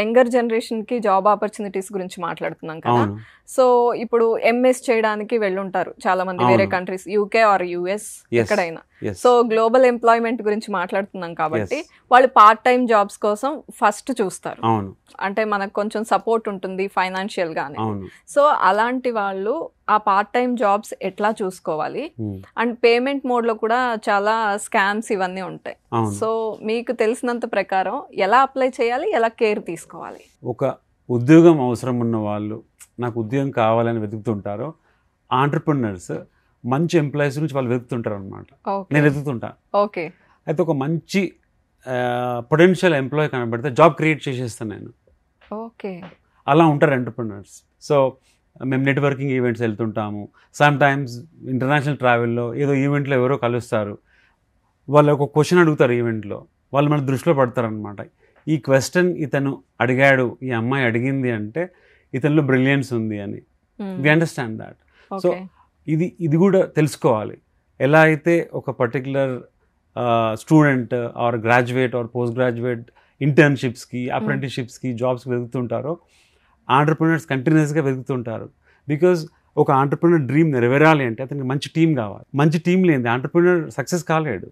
Younger జనరేషన్కి job opportunities గురించి మాట్లాడుతున్నాం కదా. సో ఇప్పుడు ఎంఎస్ చేయడానికి వెళ్ళుంటారు చాలా మంది వేరే కంట్రీస్, యూకే ఆర్ యుఎస్, ఎక్కడైనా. సో గ్లోబల్ ఎంప్లాయ్మెంట్ గురించి మాట్లాడుతున్నాం కాబట్టి వాళ్ళు పార్ట్ టైం జాబ్స్ కోసం ఫస్ట్ చూస్తారు. అంటే మనకు కొంచెం సపోర్ట్ ఉంటుంది ఫైనాన్షియల్ గానే. సో అలాంటి వాళ్ళు ఆ పార్ట్ టైం జాబ్స్ ఎట్లా చూసుకోవాలి, అండ్ పేమెంట్ మోడ్ లో కూడా చాలా స్కామ్స్ ఇవన్నీ ఉంటాయి. సో మీకు తెలిసినంత ప్రకారం ఎలా అప్లై చేయాలి, ఎలా కేర్ తీసుకోవాలి? ఒక ఉద్యోగం అవసరం ఉన్న వాళ్ళు, నాకు ఉద్యోగం కావాలని వెతుకుతుంటారో, ఆంటర్ప్రినర్స్ మంచి ఎంప్లాయీస్ నుంచి వాళ్ళు వెతుకుతుంటారు అనమాట. నేను వెతుకుతుంటా. ఓకే. అయితే ఒక మంచి పొటెన్షియల్ ఎంప్లాయీ కనబడితే జాబ్ క్రియేట్ చేసేస్తాను నేను. ఓకే. అలా ఉంటారు ఎంటర్ప్రినర్స్. సో మేము నెట్వర్కింగ్ ఈవెంట్స్ వెళ్తుంటాము. సమ్ టైమ్స్ ఇంటర్నేషనల్ ట్రావెల్లో ఏదో ఈవెంట్లో ఎవరో కలుస్తారు, వాళ్ళు ఒక క్వశ్చన్ అడుగుతారు ఈవెంట్లో, వాళ్ళు మన దృష్టిలో పడతారనమాట. ఈ క్వశ్చన్ ఇతను అడిగాడు, ఈ అమ్మాయి అడిగింది అంటే ఇతనిలో బ్రిలియన్స్ ఉంది అని. We understand that. సో ఇది కూడా తెలుసుకోవాలి. ఎలా అయితే ఒక particular student or graduate or post graduate ఇంటర్న్షిప్స్కి, అప్రెంటిస్షిప్స్కి, జాబ్స్కి వెతుకుతుంటారో, ఆంటర్ప్రినర్స్ కంటిన్యూస్గా వెతుకుతుంటారు. బికాజ్ ఒక ఆంటర్ప్రినర్ డ్రీమ్ నెరవేరాలి అంటే అతనికి మంచి టీం కావాలి. మంచి టీం లేనిది ఆంటర్ప్రినర్ సక్సెస్ కాలేడు.